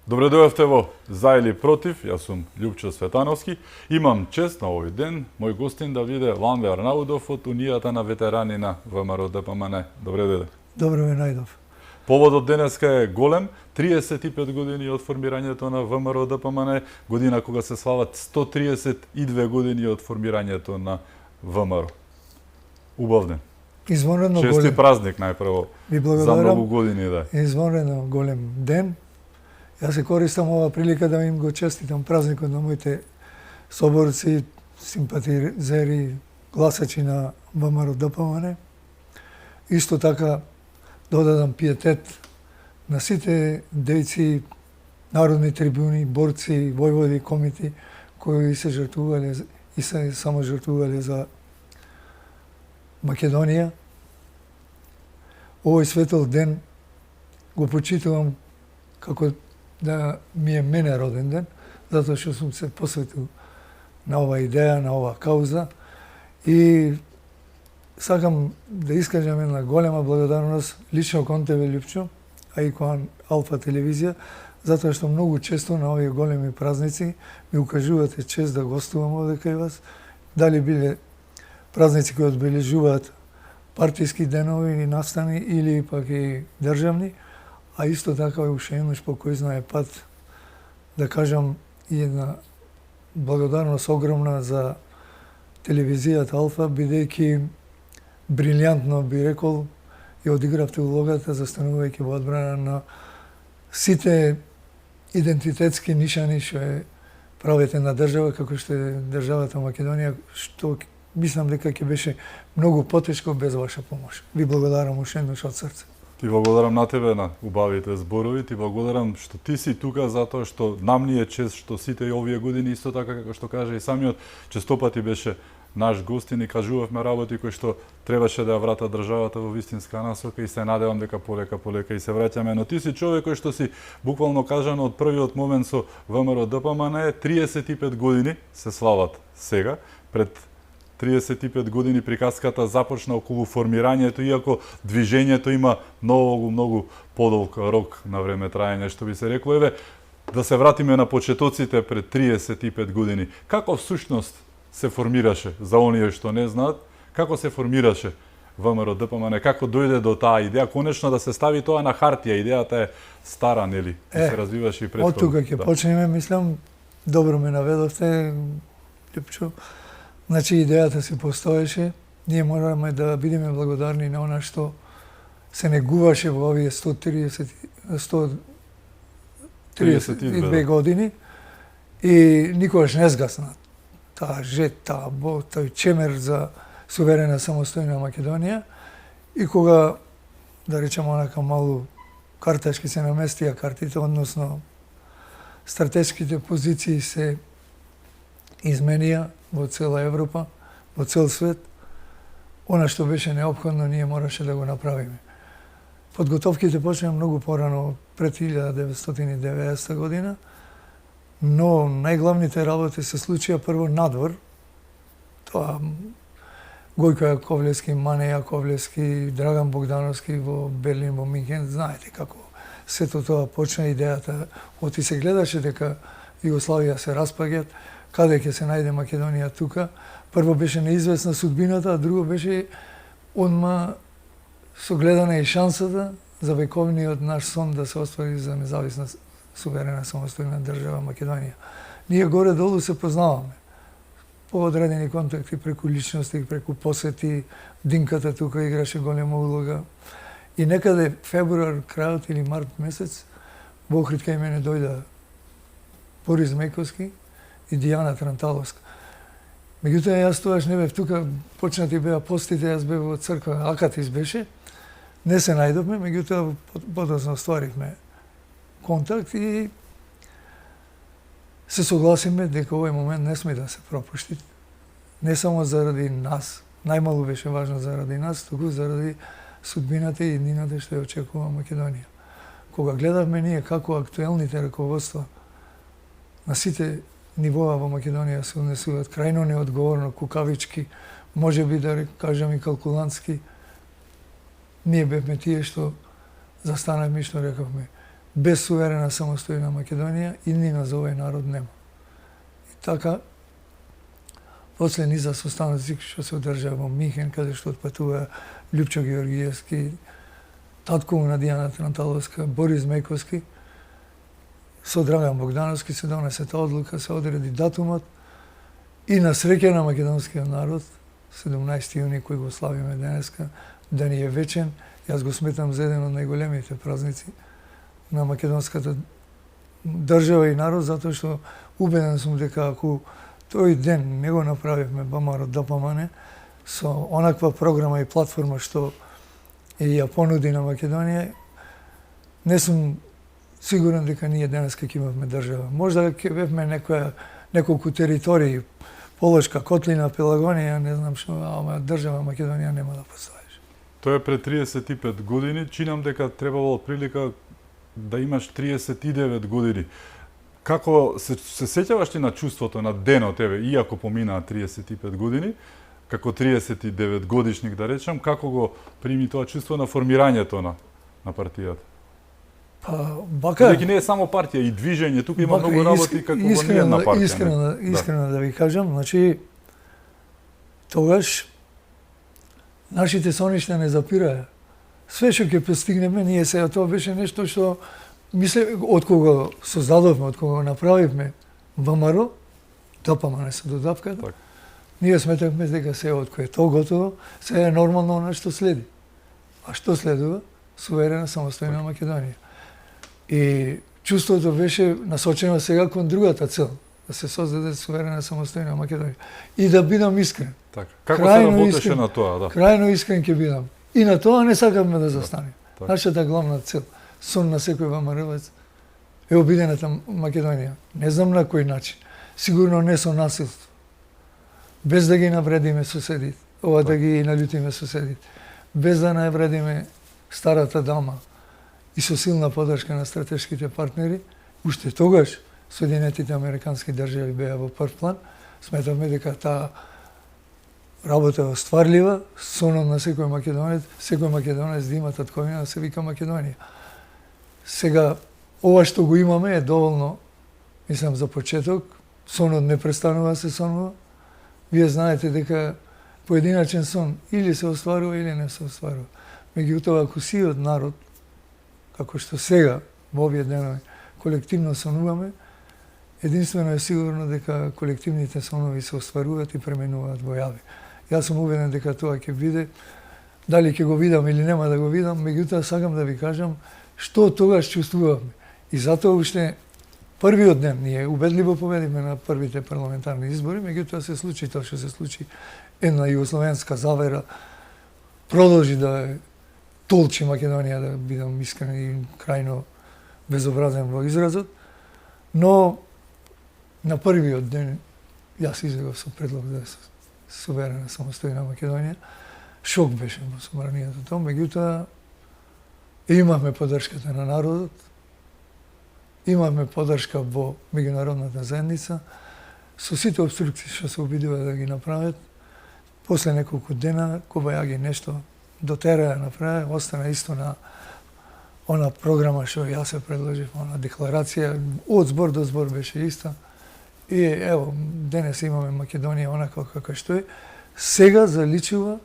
Добре дојавте во За или против, јас сум Љупчо Светановски. Имам чест на овој ден, мој гостин да биде Ланве Арнаудов од Унијата на ветерани на ВМРО ДПМН. Добре дојде. Добро ме најдов. Поводот денеска е голем, 35 години од формирањето на ВМРО ДПМН, година кога се слават 132 години од формирањето на ВМРО. Убав ден. Извонредно голем. Чести празник најпрво. Ви благодарам. За многу години, да. Извонредно голем ден. Јас се користам ова прилика да им го честитам празникот на моите соборци, симпатизери, гласачи на ВМРО ДПМН. Исто така додадам пиетет на сите дејци, народни трибуни, борци, војводи, комити кои се жртвувале и се само жртвувале за Македонија. Овој светол ден го почитувам како да ми е мене роден ден, затоа што сум се посветил на оваа идеја, на оваа кауза и сакам да искажам една голема благодарност лично кон тебе, Љупчо, а и кон Алфа телевизија, затоа што многу често на овие големи празници ми укажувате чест да гостувам овде кај вас, дали биле празници кои одбележуваат партиски денови и настани или пак и државни, а исто така и уште еднаш по кој знае пат да кажам и една благодарност огромна за телевизијата Алфа, бидејќи брилјантно би рекол и одигравте улогата застанувајќи во одбрана на сите идентитетски нишани што е правите на држава како што е државата Македонија, што мислам дека ќе беше многу потешко без ваша помош. Ви благодарам уште еднаш од срце. Ти благодарам на тебе на убавите зборови, ти благодарам што ти си тука затоа што нам ни е чест што сите овие години исто така како што каже и самиот честопати беше наш гостин и кажувавме работи кои што требаше да ја врата државата во вистинска насока и се надевам дека полека и се враќаме, но ти си човек кој што си буквално кажано од првиот момент со ВМРО ДПМН 35 години се слават сега пред 35 години приказката започна околу формирањето, иако движењето има многу подолг рок на време трајање, што би се рекло. Еве, да се вратиме на почетоците пред 35 години. Како всушност се формираше, за оние што не знаат, како се формираше ВМРО ДПМН, како дојде до таа идеја, конечно да се стави тоа на хартија, идејата е стара, нели? Се развиваше и претходно. Од тука ќе почнеме, мислам, добро ме наведовте, Љупчо. Значи, идејата се постоеше, ние мораме да бидеме благодарни на она што се негуваше во овие 132 години и никогаш не згасна таа жет, тој чемер за суверена самостојна Македонија и кога, да речеме онака малу картачки се наместија картите, односно стратешките позиции се изменија во цела Европа, во цел свет, она што беше неопходно, ние мораше да го направиме. Подготовките почнаа многу порано, пред 1990 година, но најглавните работи се случија прво надвор. Тоа Гојко Јаковлевски, Мане Јаковлевски, Драган Богдановски во Берлин, во Минхен, знаете како сето тоа почна идејата. Оти се гледаше дека Југославија се распаѓат, каде ќе се најде Македонија тука. Прво беше неизвестна судбината, а друго беше одма согледана и шансата за вековниот наш сон да се оствари за независна, суверена, самостојна држава Македонија. Ние горе-долу се познаваме. По одредени контакти, преку личности, преку посети, Динката тука играше голема улога. И некаде февруар, крајот или март месец, во Охрид кај мене дојда Борис Мејковски и Дијана Транталовска. Меѓутоа, јас тогаш не бев тука, почнати беа постите, јас бев во црква, Акатис беше, не се најдовме, меѓутоа, подоцна остваривме контакт и се согласиме дека овој момент не сме да се пропушти. Не само заради нас, најмалу беше важно заради нас, туку заради судбината и иднината што ја очекува Македонија. Кога гледавме ние како актуелните раководства на сите нивоа во Македонија се однесуваат крајно неодговорно, кукавички, може би да кажам и калкулантски, ние бевме тие што застанавме и што рековме без суверена самостојна Македонија иднина за овој народ нема. И така, после низа состаноци што се одржаа во Михен, каде што отпатува Лјупчо Георгиевски, татко на Дијана Транталовска, Борис Мејковски, со Драган Богдановски се донесе таа одлука, се одреди датумот и на среќа на македонскиот народ, 17 јуни кој го славиме денеска, да ни е вечен, јас го сметам за еден од најголемите празници на македонската држава и народ, затоа што убеден сум дека ако тој ден не го направивме ВМРО ДПМН со онаква програма и платформа што ја понуди на Македонија, не сум сигурен дека ние денеска ќе имавме држава. Можда ќе бевме неколку територии, Полошка, Котлина, Пелагонија, не знам што, ама држава Македонија нема да постоиш. Тоа е пред 35 години, чинам дека требало отприлика да имаш 39 години. Како се сеќаваш ти на чувството на денот, еве, иако поминаа 35 години, како 39 годишник да речам, како го прими тоа чувство на формирањето на партијата? Па, бака... Деки не е само партија, и движење, тука има многу работи како во ниедна партија. Искрено да ви кажам, значи, тогаш нашите соништа не запираја. Све што ќе постигнеме, ние сега тоа беше нешто што мисле, од кога создадовме, од кога направивме ВМРО, ДПМН се додавката, Так. ние сметавме дека се од кој е тоа готово, сега е нормално она што следи. А што следува? Суверена самостојна Македонија. И чувството беше насочено сега кон другата цел, да се создаде суверена самостојна Македонија. И да бидам искрен. Така. Како се работеше на тоа, да? Крајно искрен ќе бидам. И на тоа не сакаме да застанеме. Так. Нашата главна цел, сон на секој ВМРО-вец, е обидената Македонија. Не знам на кој начин. Сигурно не со насилство. Без да ги навредиме соседите, да ги налютиме соседите. Без да навредиме старата дама и со силна подршка на стратешките партнери, уште тогаш Соединетите Американски држави беа во прв план, сметавме дека таа работа е остварлива, сонот на секој македонец да има татковина да се вика Македонија. Сега, ова што го имаме е доволно, мислам, за почеток, сонот не престанува да се сонува. Вие знаете дека поединачен сон или се остварува или не се остварува. Меѓутоа, ако сиот народ, како што сега, во овие денови, колективно сонуваме, единствено е сигурно дека колективните сонови се остваруваат и пременуваат во јави. Јас сум убеден дека тоа ќе биде, дали ќе го видам или нема да го видам, меѓутоа сакам да ви кажам што тогаш чувствувавме. И затоа уште првиот ден ние убедливо победивме на првите парламентарни избори, меѓутоа се случи тоа што се случи, една југословенска завера продолжи да толчи Македонија, да бидам искрен и крајно безобразен во изразот, но на првиот ден јас излегов со предлог за суверена самостојна Македонија. Шок беше во собранието тоа, меѓутоа имавме поддршката на народот, имавме поддршка во меѓународната заедница, со сите обструкции што се обидува да ги направат. После неколку дена Кобајаги нешто дотераа направи, остана исто на она програма што јас се предложив, она декларација, од збор до збор беше иста. И ево, денес имаме Македонија онаква каква што е. Сега заличува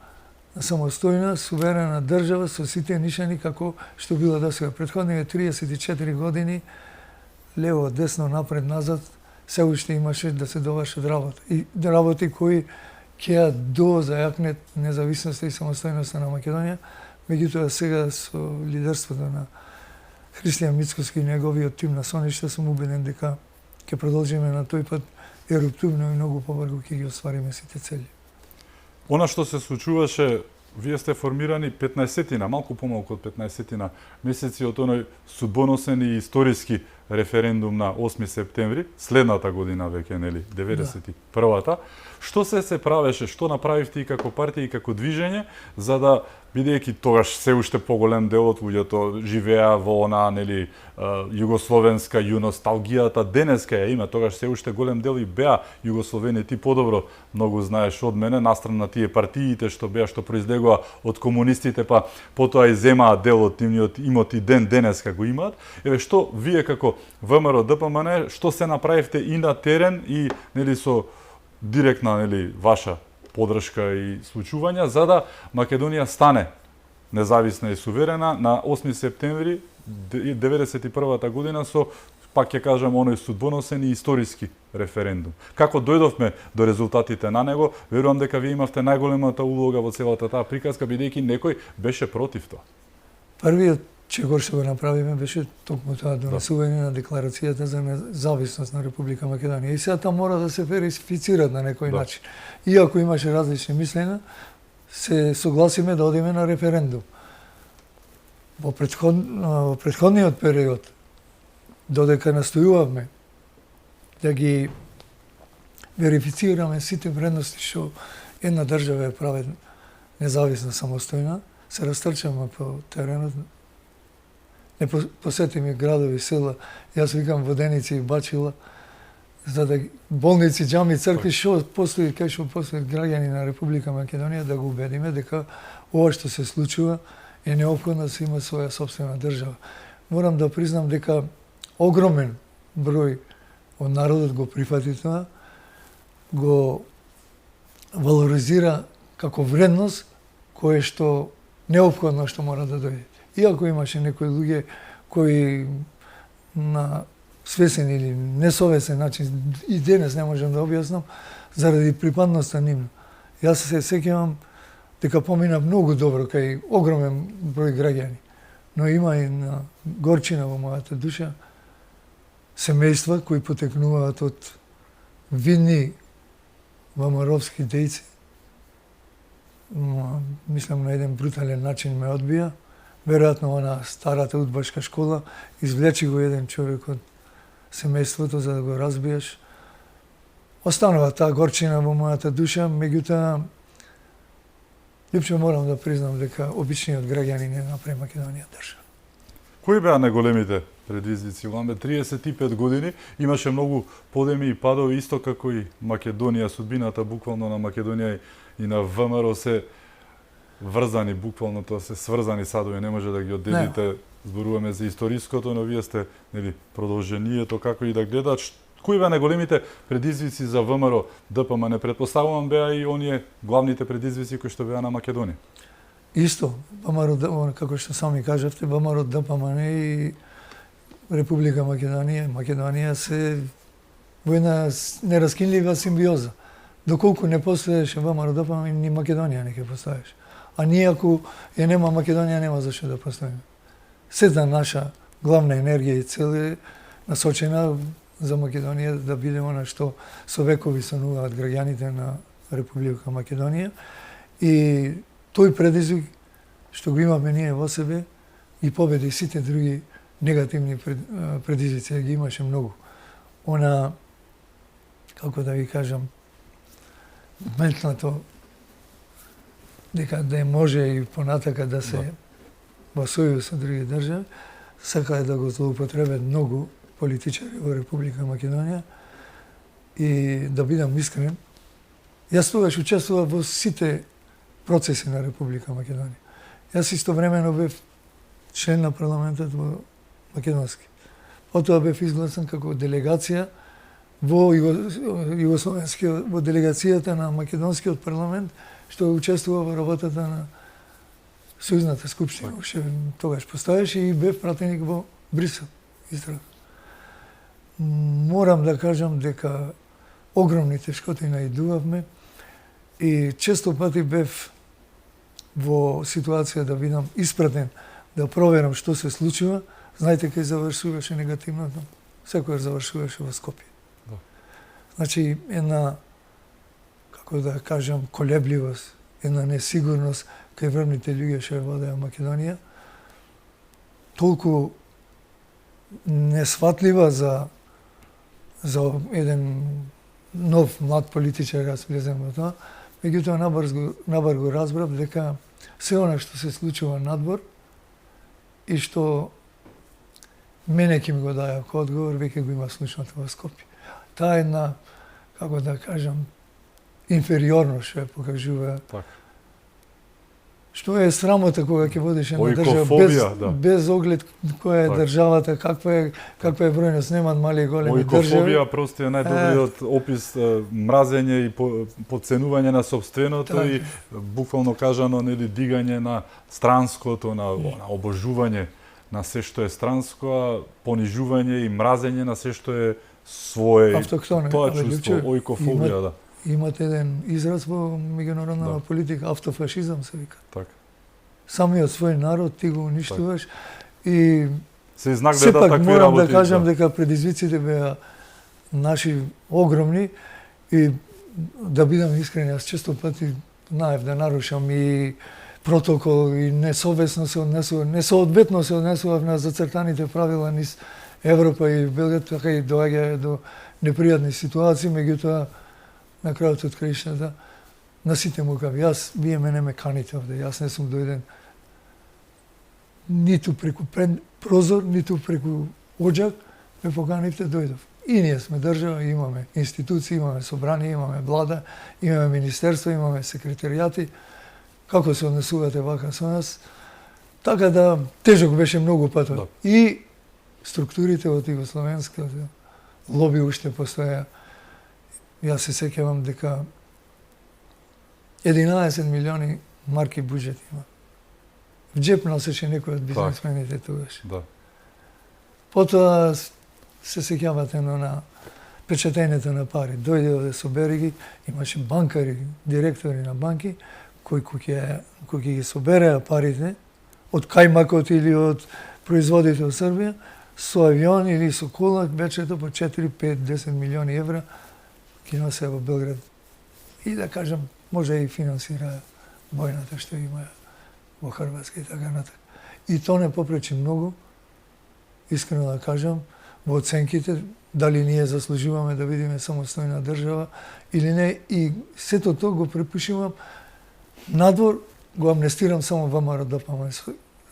на самостојна, суверена држава со сите нишани како што било до сега. Претходните 34 години, лево, десно, напред, назад, се уште имаше да се довршат работи. И работи кои ќе до зајакнет независноста и самостојноста на Македонија. Меѓутоа сега со лидерството на Христијан Мицкоски и неговиот тим на соништа сум убеден дека ќе продолжиме на тој пат еруптивно и многу побрзо ќе ги оствариме сите цели. Она што се случуваше, вие сте формирани 15-тина, малку помалку од 15-тина месеци од оној судбоносен и историски референдум на 8 септември, следната година веќе, нели, 91-та. Што се правеше, што направивте и како партија и како движење, за да, бидејќи тогаш се уште поголем дел од луѓето живеа во она, нели, југословенска носталгијата, денеска ја има, тогаш се уште голем дел и беа југословени, ти подобро многу знаеш од мене, настрана на тие партиите што беа, што произлегува од комунистите, па потоа и земаа дел од нивниот имот и денеска го имаат. Еве, што вие како ВМРО ДПМН, што се направивте и на терен и, нели, со директна, нели, ваша подршка и случувања, за да Македонија стане независна и суверена на 8 септември 91-та година со, пак ќе кажам, оној судбоносен и историски референдум. Како дојдовме до резултатите на него, верувам дека вие имавте најголемата улога во целата таа приказка, бидејќи некој беше против тоа. Првиот чекор што го направиме беше токму тоа донесување на декларацијата за независност на Република Македонија. И сега таа мора да се верифицират на некој начин. Иако имаше различни мислења, се согласиме да одиме на референдум. Во претходниот период, додека настојувавме да ги верифицираме сите вредности што една држава е прави независна, самостојна, се растрчаме по теренот. Не посетиме градови, села, јас викам Воденици и Бачила, за да болници, џами, цркви, што постои, кај што постои граѓани на Република Македонија, да го убедиме дека ова што се случува е неопходно да се има своја сопствена држава. Морам да признам дека огромен број од народот го прифати тоа, го валоризира како вредност кое што неопходно што мора да дојде. Иако имаше некои луѓе кои на свесен или несовесен начин, и денес не можам да објаснам, заради припадноста нивна. Јас се сеќавам дека помина многу добро кај огромен број граѓани, но има и на горчина во мојата душа семејства кои потекнуваат од видни ВМРО-вски дејци. Мислам на еден брутален начин ме одбија. Веројатно она старата удбашка школа извлечи го еден човек од семејството за да го разбиеш. Останува таа горчина во мојата душа, меѓутоа липше морам да признам дека обичниот граѓанин не направи Македонија држава. Кои беа најголемите предизвици? Ламбе 35 години имаше многу подеми и падови, исто како и Македонија, судбината буквално на Македонија и на ВМРО се врзани, буквално тоа се сврзани садови, не може да ги одделите. Зборуваме за историското, но вие сте, нели, продолжението, како и да гледат. Кои беа најголемите предизвици за ВМРО ДПМН? Претпоставувам беа и оние главните предизвици кои што беа на Македонија. Исто, ВМРО ДПМН, како што сами кажавте, ВМРО ДПМН и Република Македонија се во една нераскинлива симбиоза. Доколку не постоеше ВМРО ДПМН, ни Македонија не ќе постоеше. А ние ако ја нема Македонија, нема зашто да постоиме. Сета наша главна енергија и цел е насочена за Македонија да биде она што со векови сонуваат граѓаните на Република Македонија. И тој предизвик што го имаме ние во себе и победи сите други негативни предизвици, ги имаше многу. Она, како да ви кажам, метнато дека да може и понатака да се во сојуз со други држави, сакаат да го злоупотребат многу политичари во Република Македонија. И да бидам искрен, јас тогаш учествував во сите процеси на Република Македонија. Јас истовремено бев член на парламентот во македонски. Потоа бев изгласан како делегација во југословенскиот, во делегацијата на македонскиот парламент, што учествува во работата на Сојузната скупштина, уште тогаш постоеше, и бев пратеник во Брисел. Морам да кажам дека огромни тешкоти наидувавме и често пати бев во ситуација да бидам испратен да проверам што се случува. Знаете, кај завршуваше негативното, секојаш завршуваше во Скопје. Значи, една, како да кажам, колебливост, една несигурност кај врвните луѓе што ја водеа Македонија, толку несватлива за еден нов млад политичар, јас влезем во тоа. Меѓутоа набар го разбрав дека се она што се случува надвор и што мене ќе ми го даја како одговор, веќе го има слушнато во Скопје. Таа една, како да кажам, инфериорност што ја покажува. Так. Што е срамота кога ќе водиш една држава без оглед која е државата, каква е бројност, немаат мали и големи држави. Оикофобија просто е најдобриот опис, мразење и потценување на сопственото и буквално кажано, нели, дигање на странското, на обожување на се што е странско, а понижување и мразење на се што е свое. Автохтоно. Тоа чувство, оикофобија, да. Имате еден израз во меѓународната политика, автофашизам се вика. Така. Самиот свој народ ти го уништуваш и се знак да сепак такви морам работи, да кажам дека предизвиците беа наши огромни и да бидам искрен, јас често пати знаев да нарушам и протокол и несовесно се однесував, несоодветно се однесував на зацртаните правила низ Европа и Белгија, така и доаѓа до непријатни ситуации, меѓутоа на крајот од краишната на сите му кажав, вие мене ме каните овде, јас не сум дојден ниту преку прозор, ниту преку оџак, ме поканивте, дојдов. И ние сме држава, имаме институции, имаме собрание, имаме влада, имаме министерство, имаме секретаријати. Како се однесувате вака со нас? Така да, тежок беше многу патот. Да. И структурите од југословенското лоби уште постоја. Јас се сеќавам дека 11 милиони марки буџет има. В джеп носеше некој од бизнесмените тогаш. Да. Потоа се сеќавате на печатењето на пари. Дојде овде со береги, имаше банкари, директори на банки, кои ќе ги собереа парите од кајмакот или од производите од Србија, со авион или со кола, вечето по 4, 5, 10 милиони евра ќе носеа во Белград. И да кажам, може и финансира војната што има во Хрватска и така натаму. И тоа не попречи многу, искрено да кажам, во оценките, дали ние заслужуваме да бидеме самостојна држава или не. И сето тоа го препишувам надвор, го амнестирам само ВМРО ДПМН,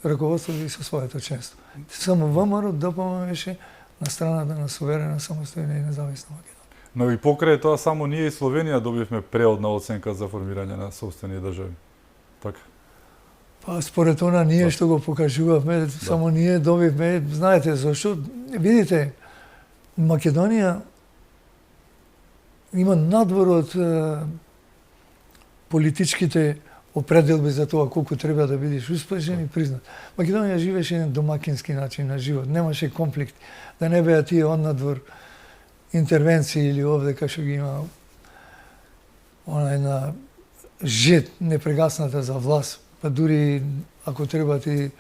раководството и со своето членство. Само ВМРО ДПМН беше на страната на суверена, самостојна и независна Македонија. Но и покрај тоа само ние и Словенија добивме преодна оценка за формирање на собствени држави. Така. Па според она ние што го покажувавме, само ние добивме, знаете зашто? Видите, Македонија има надвор од политичките определби за тоа колку треба да бидеш успешен и признат. Македонија живееше еден домакински начин на живот, немаше конфликт, да не беа тие однадвор интервенции или овде кај што ги има она една жет непрегасната за власт, па дури ако треба ти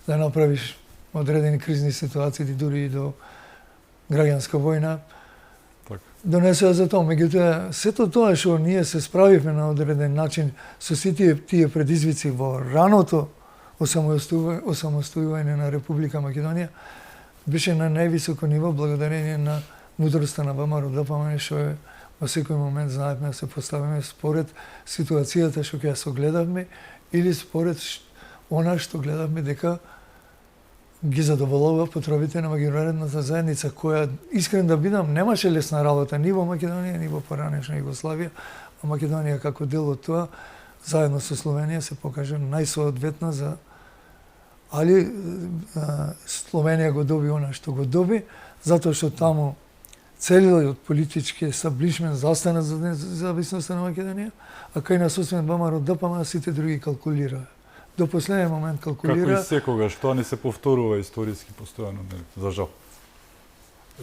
да направиш одредени кризни ситуации, дури и до граѓанска војна, донесува за тоа. Меѓутоа, сето тоа што ние се справивме на одреден начин со сите тие предизвици во раното осамостојување на Република Македонија, беше на највисоко ниво благодарение на мудроста на ВМРО ДПМН, што е во секој момент знаевме да се поставиме според ситуацијата што ќе ја согледавме или според она што гледавме дека ги задоволува потребите на меѓународната заедница, која, искрен да бидам, немаше лесна работа ни во Македонија, ни во поранешна Југославија, а Македонија како дел од тоа, заедно со Словенија, се покажа најсоодветна за... Али Словенија го доби она што го доби, затоа што таму целиот политички естаблишмент застана за независноста на Македонија, а кај нас освен ВМРО ДПМН сите други калкулираа. До последен момент калкулира. Како и секогаш, тоа не се повторува историски постојано, за жал.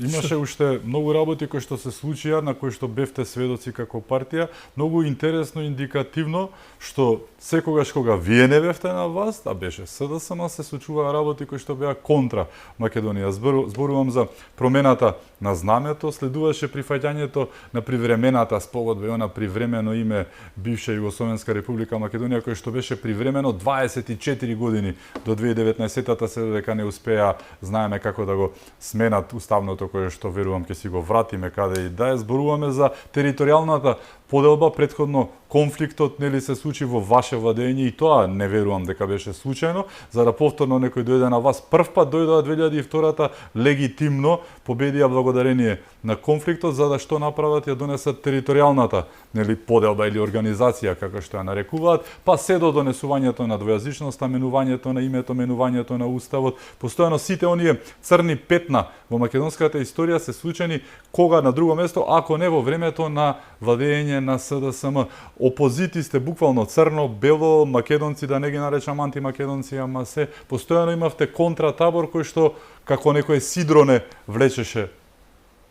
Имаше уште многу работи кои што се случија, на кои што бевте сведоци како партија, многу интересно, индикативно, што секогаш кога вие не бевте на власт, а беше СДСМ, се случуваа работи кои што беа контра Македонија. Зборувам за промената на знамето, следуваше прифаќањето на привремената спогодба и она привремено име бивша Југословенска република Македонија, кој што беше привремено 24 години до 2019-та, се дека не успеа, знаеме како да го сменат уставното кое што верувам ќе си го вратиме каде и да е. Зборуваме за територијалната поделба, претходно конфликтот нели се случи во ваше владење и тоа не верувам дека беше случајно, за да повторно некој дојде на вас. Прв пат дојдоа 2002-та легитимно, победија благодарение на конфликтот, за да што направат, ја донесат територијалната нели поделба или организација како што ја нарекуваат, па се до донесувањето на двојазичноста, менувањето на името, менувањето на уставот. Постојано сите оние црни петна во македонската историја се случени кога на друго место, ако не во времето на владење на СДСМ. Опозити сте буквално црно, бело, македонци, да не ги наречам антимакедонци, ама се, постојано имавте контратабор кој што како некој сидроне влечеше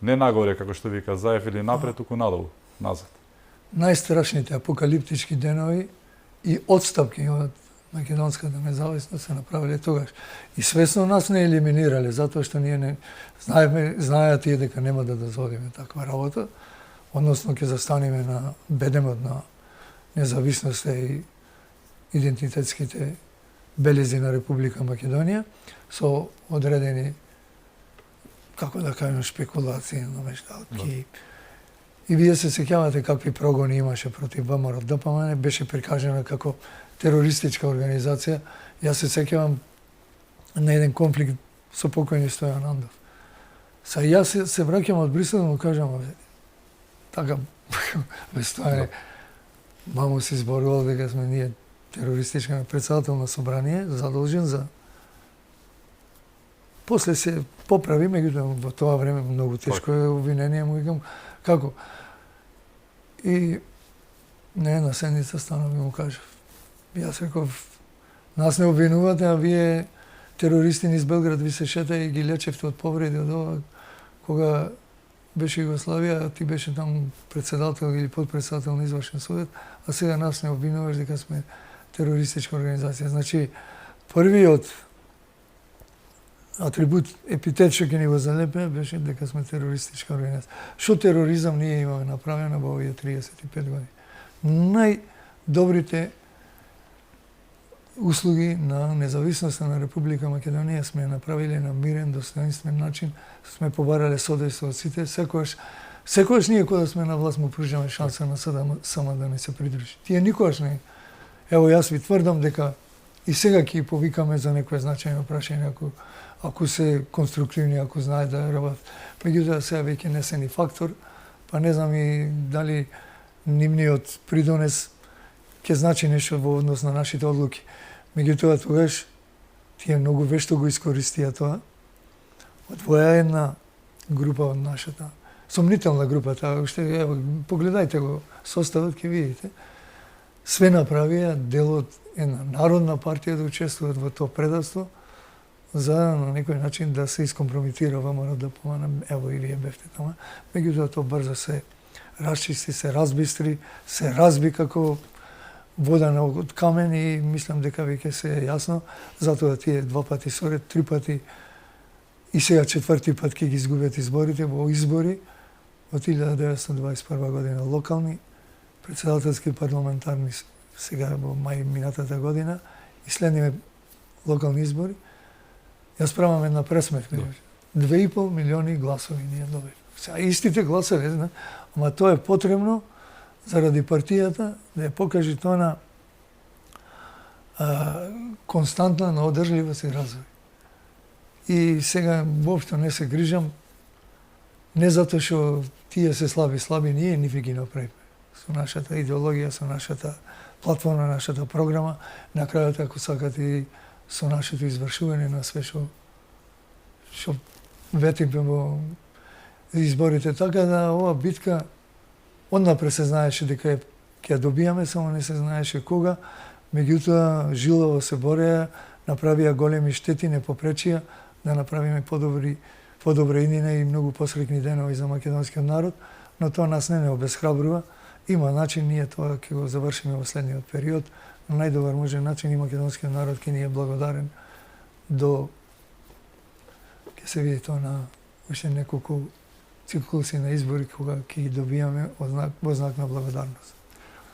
не нагоре, како што вика Заев, или напред, туку надолу, назад. Најстрашните апокалиптички денови и отстапки од македонската независност се направиле тогаш. И свесно нас не елиминирале, затоа што ние не знаеат тие дека нема да дозволиме таква работа, односно ќе застанеме на бедемот на независноста и идентитетските белези на Република Македонија со одредени, како да кажем, шпекулации на вешталки. И вие се сеќавате какви прогони имаше против ВМРО ДПМН, беше прикажена како терористичка организација. Јас се сеќавам на еден конфликт со покојни Стојан Андов. Јас се враќам од Брисел и му кажам, така, без Стојане, мамо си зборувал дека сме ние терористичка, председател на собрание, задолжен за... После се поправи, меѓутоа во тоа време многу тешко е обвинение, му викам, како? И на една седница станав и му кажав, јас реков, нас не обвинувате, а вие терористи низ Белград ви се шета и ги лечевте од повреди од ова, кога беше Југославија, ти беше там председател или подпредседател на извршен совет, а сега нас не обвинуваш дека сме терористичка организација. Значи, првиот атрибут, епитет што ќе ни го залепе, беше дека сме терористичка организација. Што тероризам ние имаме направено во овие 35 години? Најдобрите услуги на независноста на Република Македонија сме направиле на мирен, достоинствен начин, сме побарале содейство од сите, секогаш ние кога сме на власт му пружаме шанса на СДСМ да не се придружи. Тие никогаш не. Ево, јас ви тврдам дека и сега ќе повикаме за некој значајно прашање, ако се конструктивни, ако знаат да работат. Меѓутоа сега веќе не се ни фактор, па не знам и дали нивниот придонес ќе значи нешто во однос на нашите одлуки. Меѓутоа тогаш тие многу вешто го искористија тоа. Одвоја една група од нашата, сомнителна група, таа уште, ево, погледајте го составот, ќе видите. Све направија делот една народна партија да учествуваат во тоа предавство, за на некој начин да се искомпрометира ВМРО ДПМН, ево и вие бевте тама. Меѓутоа тоа брзо се расчисти, се разбистри, се разби како вода од камен и мислам дека веќе се е јасно, затоа тие 2 пати соред, 3 пати и сега 4ти пат ќе ги изгубят изборите во избори од 1921 година локални, председателски парламентарни сега во мај минатата година и следниве локални избори. Јас правам една пресметка. 2,5 милиони гласови ние добили. Сега истите гласови, ама тоа е потребно заради партијата да ја покаже тоа на константна на одржливост и развој. И сега воопшто не се грижам, не затоа што тие се слаби, ние нив ги направиме. Со нашата идеологија, со нашата платформа, нашата програма, на крајот ако сакате и со нашето извршување на све што ветиме во изборите. Така да ова битка однапред се знаеше дека ќе ја добијаме, само не се знаеше кога. Меѓутоа, жилово се бореа, направија големи штети, не попречија да направиме подобри подобра иднина и многу посреќни денови за македонскиот народ, но тоа нас не обесхрабрува. Има начин, ние тоа ќе го завршиме во следниот период, на најдобар можен начин и македонскиот народ ќе ни е благодарен до ќе се види тоа на уште неколку циклуси на избори кога ќе ги добијаме во знак на благодарност.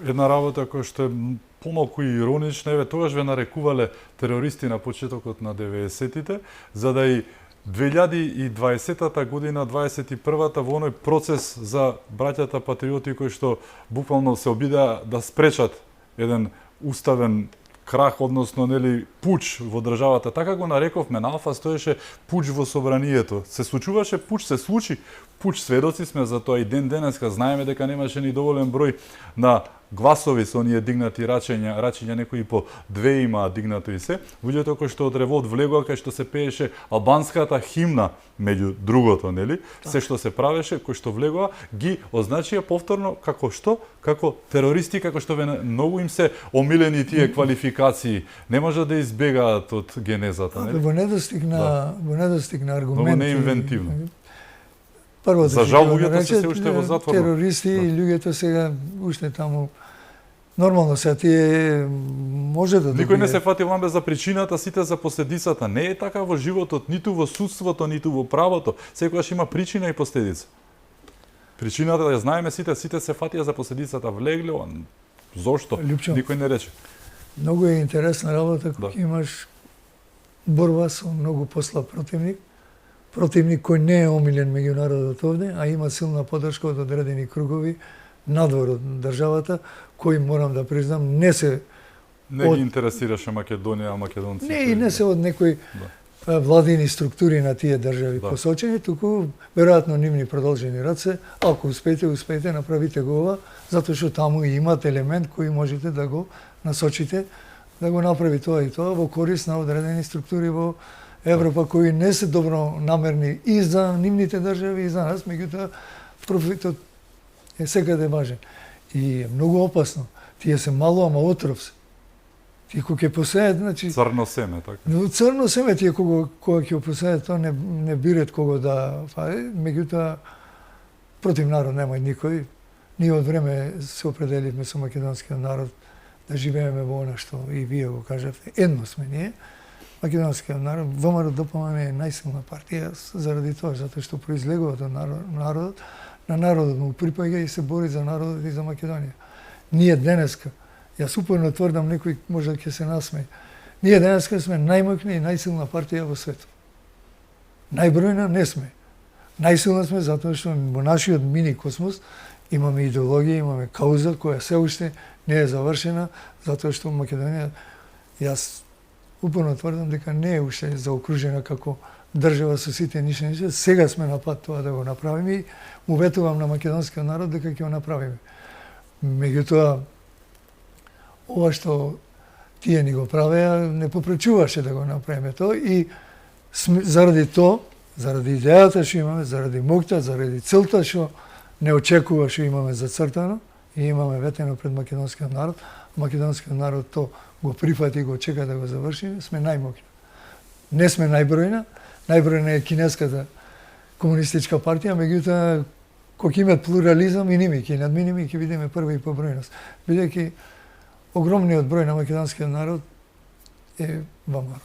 Една работа која што е помалку иронична, еве тогаш ве нарекувале терористи на почетокот на 90-тите, за да и 2020-та година, 21-та, во оној процес за браќата патриоти кои што буквално се обидеа да спречат еден уставен крах, односно нели пуч во државата. Така го нарековме, на Алфа стоеше пуч во собранието. Се случуваше пуч, се случи пуч, сведоци сме за тоа и денеска знаеме дека немаше ни доволен број на гласови со оние дигнати рачиња некои по 2 имаа дигнато и се. Луѓето кои што од ревот влегоа кај што се пееше албанската химна меѓу другото, нели? Се што се правеше, кои што влегоа, ги означија повторно како што? Како терористи, како што многу им се омилени тие квалификации. Не може да избегаат од генезата, нели? Во недостиг на аргументи. Многу неинвентивно. Прво за жал луѓето се уште во затвор. Терористи и луѓето сега уште таму нормално се тие може да никој не се фати ламбе за причината, сите за последицата. Не е така во животот, ниту во судството, ниту во правото. Секогаш има причина и последица. Причината ја знаеме сите се фатија за последицата. Влегле, зошто? Лјупчо, никој не рече. Многу е интересна работа кога имаш борба со многу послаб противник кој не е омилен меѓу народот овде, а има силна поддршка од одредени кругови надвор од државата, кои морам да признам не се ги интересираше Македонија, македонците. Не се од некои владини структури на тие држави посочени, туку веројатно нивни продолжени раце, ако успеете, направите го ова, затоа што таму имат елемент кој можете да го насочите, да го направи тоа и тоа во корист на одредени структури во Европа кои не се добро намерни и за нивните држави и за нас, меѓутоа профитот е секаде важен. И е многу опасно. Тие се мало, ама отров се. Тие кога ќе посеат, значи црно семе, така. Но црно семе тие кога ќе посеат, тоа не бират кого да фаи, меѓутоа против народ нема никој. Ние од време се определивме со македонскиот народ да живееме во она што и вие го кажавте. Едно сме ние. Македонскиот народ, ВМРО-ДПМН е најсилна партија заради тоа, затоа што произлегува од народот, на народот му припаѓа и се бори за народот и за Македонија. Ние денеска, јас упорно тврдам, некој може да ќе се насмее, ние денеска сме најмоćна и најсилна партија во светот. Најбројна не сме. Најсилна сме затоа што во нашиот мини космос имаме идеологија, имаме кауза која се уште не е завршена, затоа што Македонија, јас упорно тврдам дека не е уште заокружена како држава со сите ништа. Сега сме на пат тоа да го направиме и уветувам на македонскиот народ дека ќе го направиме. Меѓутоа, ова што тие ни го правеа, не попречуваше да го направиме тоа и заради тоа, заради идејата што имаме, заради моќта, заради целта што не очекува што имаме зацртано и имаме ветено пред македонскиот народ, македонскиот народ тоа го прифати и го чека да го завршиме, сме најмоќни. Не сме најбројна, најбројна е кинеската комунистичка партија, меѓутоа кога ќе имат плурализам и ними ќе надминеме и ќе бидеме први по бројност. Бидејќи огромниот број на македонскиот народ е ВМРО.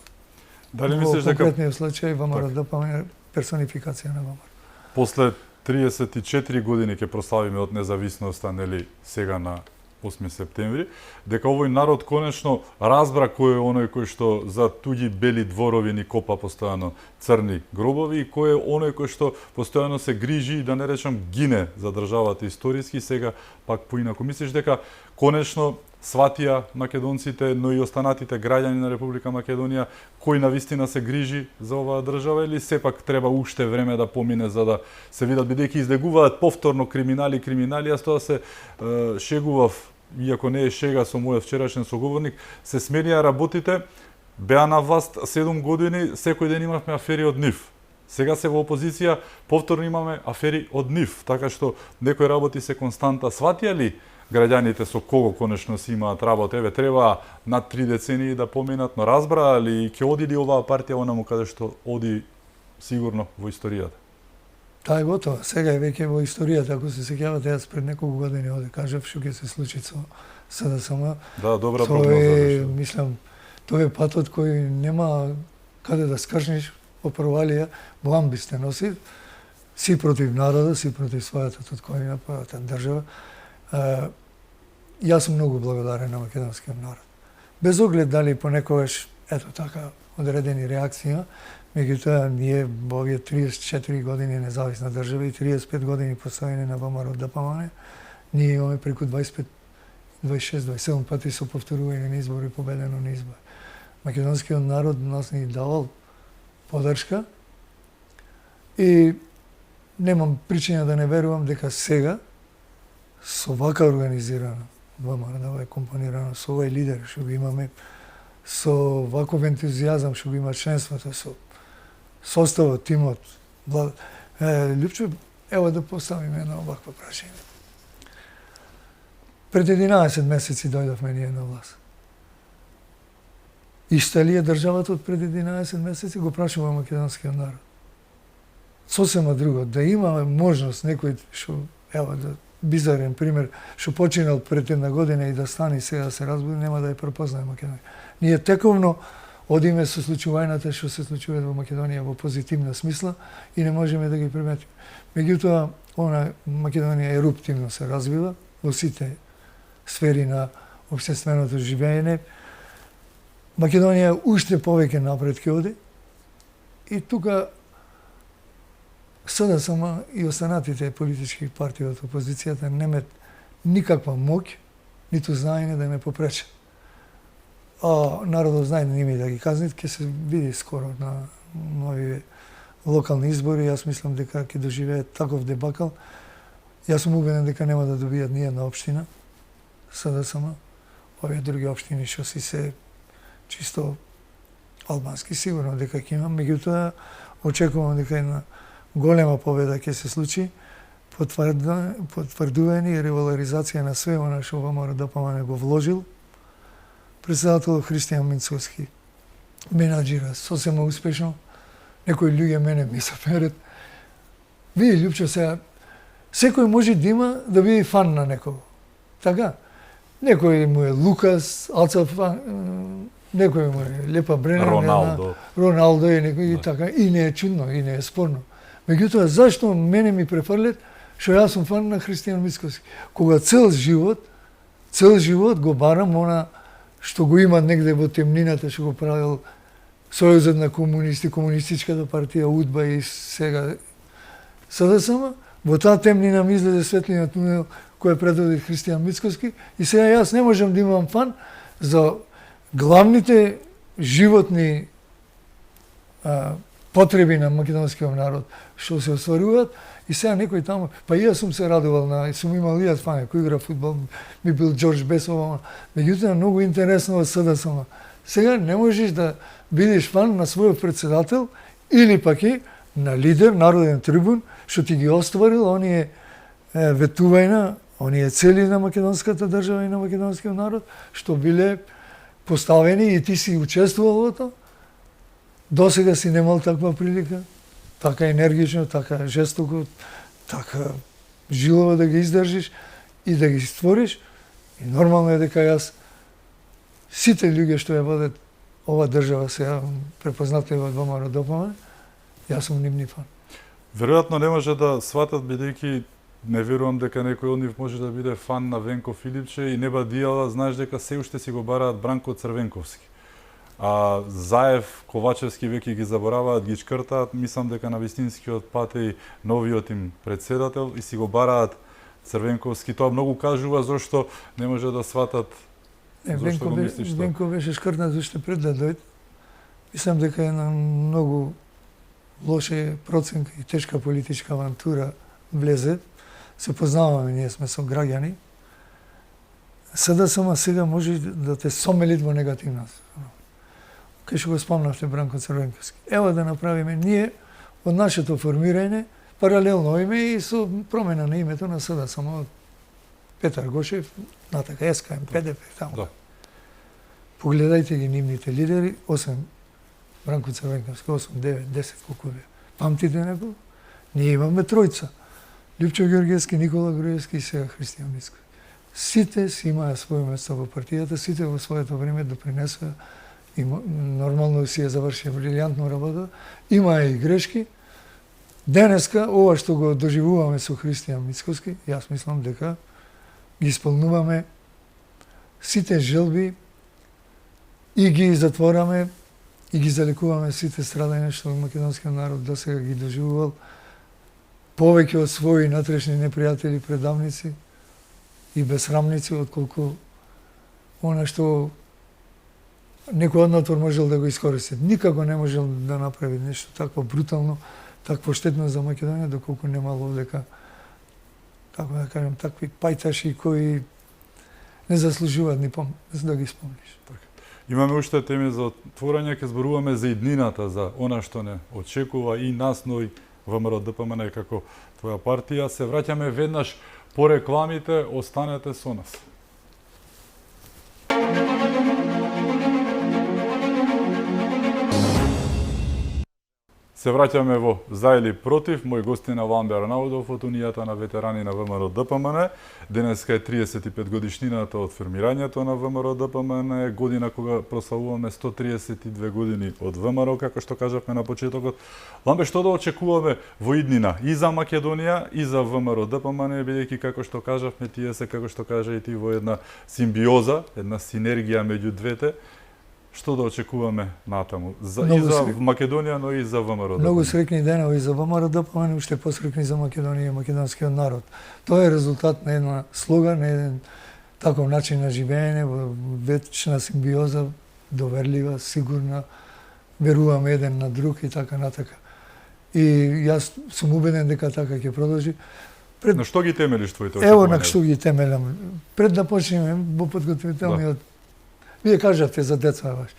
Дали мислиш дека во конкретниот случај ВМРО-ДПМН е персонификација на ВМРО? После 34 години ќе прославиме од независноста, нели, сега на 8 септември, дека овој народ конечно разбра кој е оној кој што за туѓи бели дворови ни копа постојано црни гробови и кој е оној кој што постојано се грижи и да не речам гине за државата историски, сега пак поинаку. Мислиш дека конечно сватија македонците, но и останатите граѓани на Република Македонија кој навистина се грижи за оваа држава или сепак треба уште време да помине за да се видат, бидејќи излегуваат повторно криминали, јас тоа се шегував, иако не е шега со мојот вчерашен соговорник, се сменија работите, беа на власт 7 години, секој ден имавме афери од нив. Сега се во опозиција, повторно имаме афери од нив, така што некои работи се константа. Сватија ли граѓаните со кого конечно си имаат работа? Еве, треба над 3 децении да поминат, но разбраа ли ќе оди ли оваа партија онаму каде што оди сигурно во историјата. Таа е готова. Сега е веќе во историјата. Ако се сеќавате, јас пред неколку години оде кажав што ќе се случи со СДСМ. Да, добра прогноза. Мислам, тоа е патот кој нема каде да скршниш по провалија, бламби сте носи, си против народа, си против својата татковина, својата држава. Јас сум многу благодарен на македонскиот народ. Без оглед дали понекогаш, ето така, одредени реакции, меѓутоа ние во овие 34 години независна држава и 35 години постоење на ВМРО ДПМН, ние имаме преку 25, 26, 27 пати со повторување на избори победено на избори. Македонскиот народ нас ни давал подршка и немам причина да не верувам дека сега со вака организирано ВМРО е компонирано, со овој лидер што го имаме, со ваков ентузијазам што го има членството, со составот, тимот. Лјупчо, ево да поставиме едно вакво прашање. Пред 11 месеци дојдовме ние на власт. Ишта ли е државата од пред 11 месеци, го прашува македонскиот народ. Сосема друго, да имаме можност некој што, ево да бизарен пример, што починал пред една година и да стане сега да се разбуди, нема да ја препознае Македонија. Ние тековно одиме со случувањата што се случуваат во Македонија во позитивна смисла и не можеме да ги приметиме. Меѓутоа, Македонија еруптивно се развива во сите сфери на општественото живење. Македонија уште повеќе напред ќе оди и тука СДСМ и останатите политички партии од опозицијата немат никаква моќ, ниту знаење да ме попречат. Народот знае ними да ги казнат, ќе се види скоро на нови локални избори. Јас мислам дека ќе доживеат таков дебакал. Јас сум убеден дека нема да добијат ни една општина СДСМ. Овие други општини што си се чисто албански, сигурно дека ќе има. Меѓутоа, очекувам дека една голема победа ќе се случи, потврдување и ревалоризација на све она што ВМРО ДПМН го вложил. Председател Христијан Мицкоски менаџира сосема успешно. Некои луѓе мене ми саперат. Види, Лјупчо, сега, секој може да има да биде фан на некого. Така? Некој му е Лукас, Алца фан, некој му е Лепа Брена, Роналдо и некој и така. И не е чудно, и не е спорно. Меѓутоа, зашто мене ми префрлет што јас сум фан на Христијан Мицкоски? Кога цел живот го барам она што го има негде во темнината, што го правил Сојузот на комунисти, комунистичката партија УДБА и сега СДСМ, во таа темнина ми излезе светлиниот тунел кој предводи Христијан Мицкоски и сега јас не можам да имам фан за главните животни потреби на македонскиот народ што се остваруваат и сега некој таму, па и јас сум се радувал на, сум имал и јас фан, кој игра фудбал, ми бил Џорџ Бесова, меѓутоа многу интересно од СДСМ. Сега не можеш да бидеш фан на својот председател или пак и на лидер, народен трибун, што ти ги остварил оние ветувања, оние цели на македонската држава и на македонскиот народ, што биле поставени и ти си учествувал во тоа. Досега си немал таква прилика, така енергично, така жестоко, така жилово да ги издржиш и да ги створиш. И нормално е дека јас сите луѓе што ја водат ова држава сега препознати во ВМРО ДПМН, јас сум нивни фан. Веројатно не може да сватат, бидејќи не верувам дека некој од нив може да биде фан на Венко Филипче и Неба Дијала, знаеш дека се уште си го бараат Бранко Црвенковски. А Заев, Ковачевски веќе ги забораваат, ги чкртаат, мислам дека на вистинскиот пат е и новиот им председател и си го бараат Црвенковски. Тоа многу кажува зашто не може да сватат зашто го мислиш тоа. Венко беше шкртнат уште пред да дојде. Мислам дека е на многу лоша проценка и тешка политичка авантура влезе. Се познаваме, ние сме со граѓани. СДСМ сега може да те сомелит во негативна. Кај што го спомнавте Бранко Црвенковски. Ево да направиме ние од нашето формирање паралелно име и со промена на името на СДСМ од Петар Гошев, натака СКМ, ПДП, таму. Да. Погледајте ги нивните лидери, 8 Бранко Црвенковски, 8, 9, 10, колку бе. Памтите некој? Ние имаме тројца. Лјупчо Ѓорѓевски, Никола Груевски и сега Христијан Мицкоски. Сите си имаа своје место во партијата, сите во своето време допринесоа и нормално си ја завршија брилјантно работа. Имаа и грешки. Денеска, ова што го доживуваме со Христијан Мицкоски, јас мислам дека ги исполнуваме сите желби и ги затвораме и ги залекуваме сите страдања што македонскиот народ досега ги доживувал, повеќе од своји натрешни непријатели, предавници и безсрамници, отколку она што некој однатор можел да го искористи. Никако не можел да направи нешто такво брутално, такво штетно за Македонија, доколку немал овдека, како да кажем, такви пајташи кои не заслужуваат ни да ги спомниш. Имаме уште теми за отворање, ќе зборуваме за иднината, за она што не очекува и нас, но и ВМРО ДПМН како твоја партија. Се враќаме веднаш по рекламите, останете со нас. Се враќаме во За или против. Мој гостина Ванде Арнаудов од Унијата на ветерани на ВМРО ДПМН. Денеска е 35 годишнината од формирањето на ВМРО ДПМН, година кога прославуваме 132 години од ВМРО, како што кажавме на почетокот. Ламбе, што да очекуваме во иднина и за Македонија и за ВМРО ДПМН, бидејќи како што кажавме, тие се, како што кажа и ти, во една симбиоза, една синергија меѓу двете. Што да очекуваме натаму? И за Македонија, но и за ВМРО. Многу среќни денови за ВМРО ДПМН, уште посреќни за Македонија и македонскиот народ. Тоа е резултат на една слога, на еден таков начин на живеење, во вечна симбиоза, доверлива, сигурна, веруваме еден на друг и така натака. И јас сум убеден дека така ќе продолжи. На што ги темелиш твоите очекувања? Ево на што ги темелам. Пред да почнеме во подготвителниот Вие кажавте за деца ваш.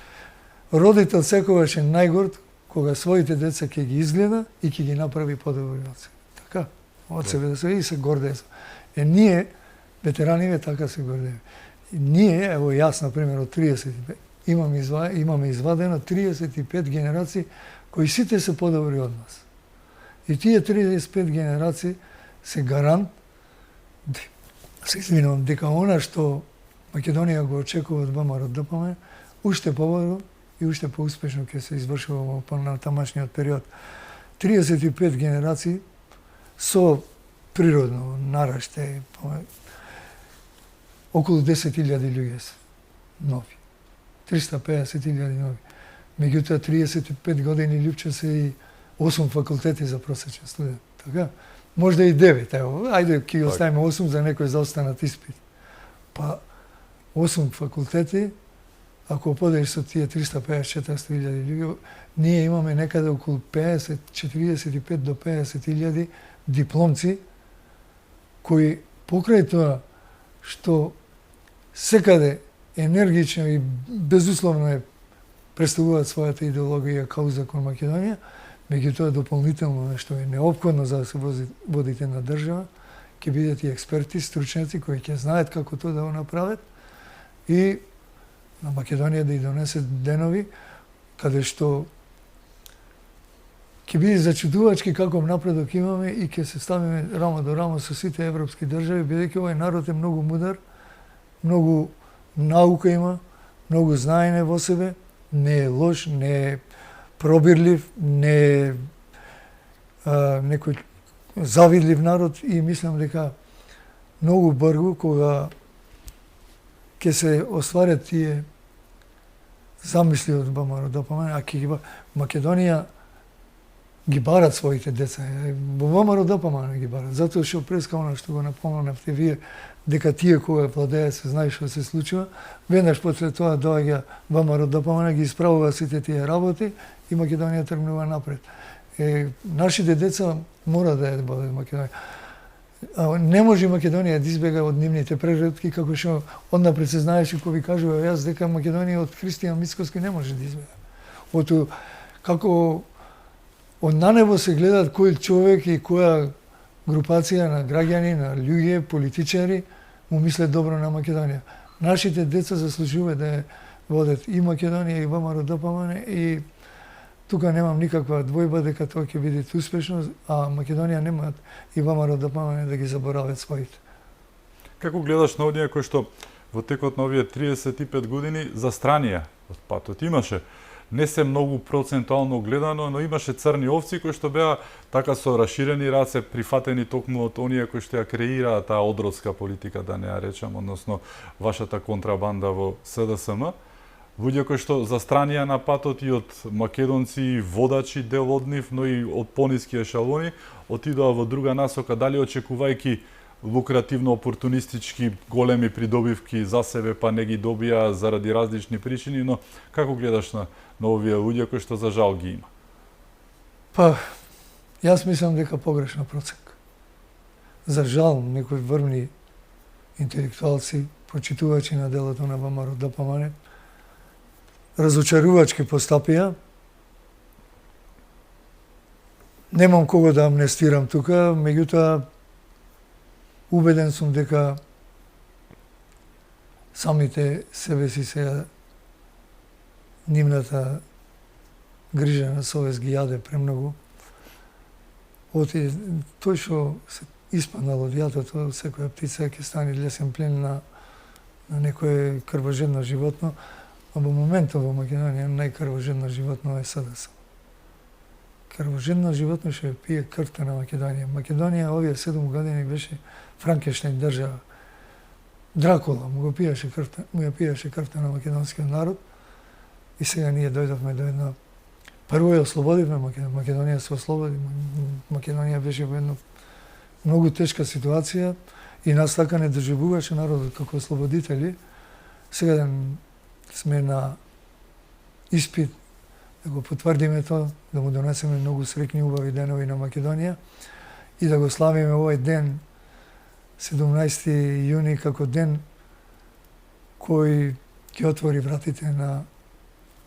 Родител секогаш е најгорд кога своите деца ќе ги изгледа и ќе ги направи подобри од себе. Така, од себе да се и се гордее. Ние, ветераниве, така се гордееме. Ние, ево јас, например, од 35, имаме извадено 35 генерации кои сите се подобри од нас. И тие 35 генерации се гарант, се извинувам, дека она што Македонија го очекува од ВМРО ДПМН, уште пободро и уште поуспешно ќе се извршува во понатамашниот период. 35 генерации со природно нараштај, околу 10.000 луѓе се нови. 350.000 нови. Меѓутоа 35 години Лјупче се и 8 факултети за просечен студент. Така? Можда и 9, ево. Ајде ќе ги оставиме 8 за некој заостанат испит. Па 8 факултети, ако поделиш со тие 350-400.000 луѓе, ние имаме некаде околу 45 до 50.000 дипломци, кои покрај тоа што секаде енергично и безусловно представуваат својата идеологија кауза кон Македонија, меѓутоа дополнително што е неопходно за да се водите на држава, ќе бидат и експерти, стручњаци кои ќе знаат како тоа да го направат и на Македонија да ја донесе денови каде што ќе биде зачудувачки каков напредок имаме и ќе се ставиме рамо до рамо со сите европски држави, бидејќи овој народ е многу мудар, многу наука има, многу знаење во себе, не е лош, не е пробирлив, не е некој завидлив народ и мислам дека многу брзо кога ќе се остварат тие замисли од ВМРО ДПМН, а ќе ги Македонија ги барат своите деца. Во ВМРО ДПМН ги барат, затоа што преска она што го напомнавте вие, дека тие кога владеат се знае што се случува, веднаш после тоа доаѓа ВМРО ДПМН, ги исправува сите тие работи и Македонија тргнува напред. Нашите деца мора да ја водат Македонија. Не може Македонија да избега од нивните преработки, како што однапред се знаеше кој ви кажува јас дека Македонија од Христијан Мицкоски не може да избега. Како од на небо се гледат кој човек и која групација на граѓани, на луѓе, политичари му мислат добро на Македонија. Нашите деца заслужуваат да водат и Македонија и ВМРО ДПМН и тука немам никаква двојба дека тоа ќе биде успешно, а Македонија немаат и ВМРО ДПМН да ги заборават своите. Како гледаш на оние кои што во текот на овие 35 години застранија од патот имаше? Не се многу процентуално гледано, но имаше црни овци кои што беа така со расширени раце прифатени токму од оние кои што ја креираат таа одродска политика, да не ја речам, односно вашата контрабанда во СДСМ. Луѓе кои што застранија на патот и од македонци, водачи дел од нив, но и од пониски ешалони, отидоа во друга насока, дали очекувајќи лукративно опортунистички големи придобивки за себе, па не ги добија заради различни причини, но како гледаш на овие луѓе кои што за жал ги има? Па, јас мислам дека погрешна проценка. За жал, некои врвни интелектуалци, прочитувачи на делото на ВМРО ДПМН, разочарувачки постапија. Немам кого да амнестирам тука, меѓутоа убеден сум дека самите себе си се нивната грижа на совест ги јаде премногу. Оти тој што се испаднал од јатото, секоја птица ќе стане лесен плен на некое крвожедно животно, а во моментот во Македонија најкрвожедно животно е СДС. Крвожедно животно што пие крвта на Македонија. Македонија овие 7 години беше Франкенштейн држава. Дракула му ја пиеше крвта на македонскиот народ и сега ние дојдовме до една. Прво ја ослободивме Македонија се ослободи. Македонија беше во една многу тешка ситуација и нас така не доживуваше народот како ослободители. Сега сме на испит да го потврдиме тоа, да му донесеме многу среќни убави денови на Македонија и да го славиме овој ден 17 јуни како ден кој ќе отвори вратите на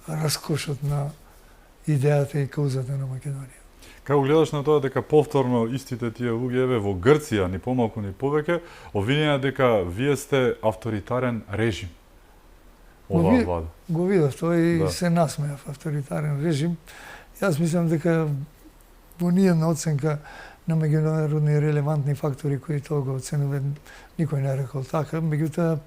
раскошот на идејата и каузата на Македонија. Како гледаш на тоа дека повторно истите тие луѓе еве во Грција, ни помалку ни повеќе, обвинија дека вие сте авторитарен режим? Оваа влада. Го видов тоа и се насмеав, авторитарен режим. Јас мислам дека во ниједна оценка на меѓународни релевантни фактори кои тоа го оценува, никој не рекол така, меѓутоа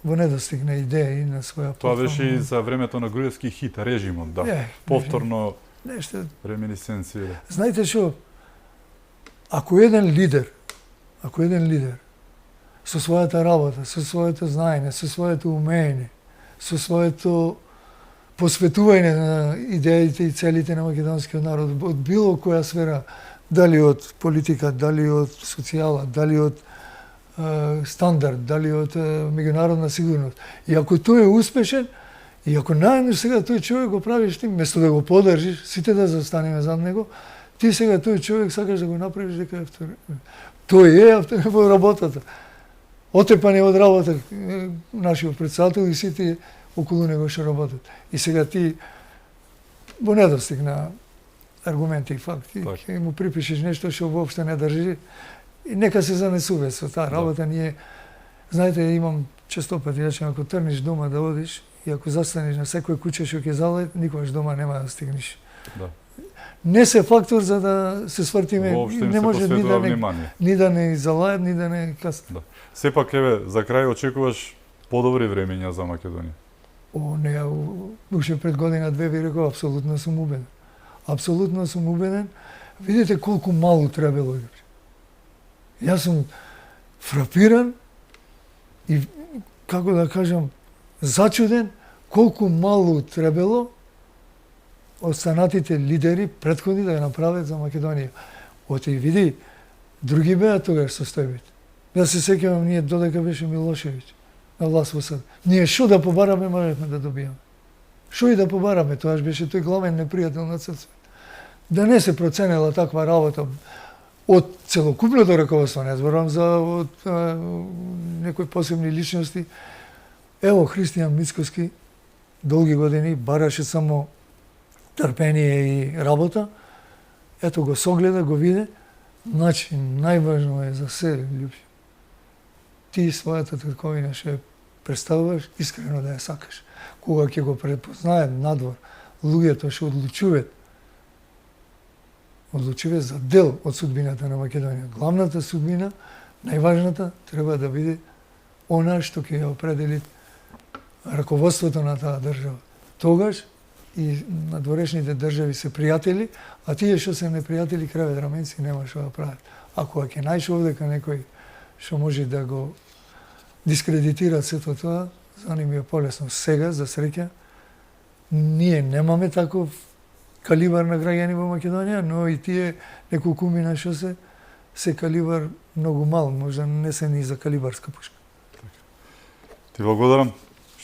во недостиг на идеи на своја Тоа беше и за времето на Груевски хит, режимот, да. Повторно нешто реминисценција. Знаете што? Ако еден лидер со својата работа, со своето знаење, со своето умење, со своето посветување на идеите и целите на македонскиот народ од било која сфера, дали од политика, дали од социјала, дали од стандард, дали од меѓународна сигурност. И ако тој е успешен, и ако најдеш сега тој човек го правиш ти, место да го поддржиш, сите да застанеме зад него, ти сега тој човек сакаш да го направиш дека е автор. Тој е автор во работата. Отепан е од работа нашиот председател и сите околу него што работат. И сега ти во недостиг на аргументи и факти, ќе му припишеш нешто што воопшто не држи. И нека се занесува со таа работа. Ние, знаете, имам често пати речем, ако трниш дома да одиш и ако застанеш на секој куќе што ќе залет, никогаш дома нема да стигнеш. Да. Не се фактор за да се свртиме, не може ни да не залајат, ни да не каснат. Да. Сепак, еве, за крај очекуваш подобри времења за Македонија? Не, уште пред година-две ви реков, апсолутно сум убеден. Апсолутно сум убеден. Видите колку мало требало. Јас сум фрапиран и, како да кажам, зачуден колку мало требало останатите лидери претходни да ја направат за Македонија. Оти види, други беа тогаш состојбите. Јас се сеќавам, ние додека беше Милошевиќ на власт во САД. Ние шо да побараме, можевме да добиеме. Шо и да побараме, тоаш беше тој главен непријател на цел свет. Да не се проценела таква работа од целокупното раководство, не зборувам за од некои посебни личности. Ево, Христијан Мицкоски долги години бараше само трпение и работа. Ето го согледа, го виде. Значи, најважно е за се, љуби. Ти својата татковина што ја представуваш, искрено да ја сакаш. Кога ќе го препознаат надвор луѓето што одлучуваат за дел од судбината на Македонија. Главната судбина, најважната, треба да биде она што ќе ја определи раководството на таа држава. Тогаш и надворешните држави се пријатели, а тие што се непријатели кревет раменци нема што да прават. Ако ќе најде овдека некој што може да го дискредитира сето тоа, за нив е полесно. Сега, за среќа, ние немаме таков калибар на граѓани во Македонија, но и тие неколкумина што се калибар многу мал, можда не се ни за калибарска пушка. Ти благодарам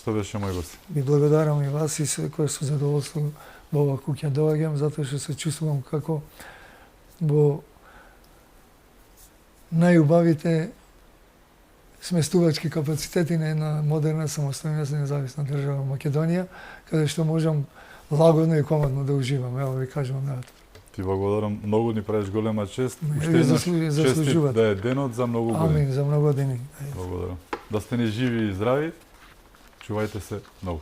што беше мој гост. Ви благодарам и вас и секој со задоволство во оваа куќа доаѓам, затоа што се чувствувам како во најубавите сместувачки капацитети на една модерна, самостојна, независна држава Македонија, каде што можам лагодно и комодно да уживам. Ево ви кажувам најатор. Ти благодарам, многу ни правиш голема чест. Уште еднаш честит да е денот за многу години. Амин, за многу години. Благодарам. Да сте ни живи и здрави. Чувајте се многу.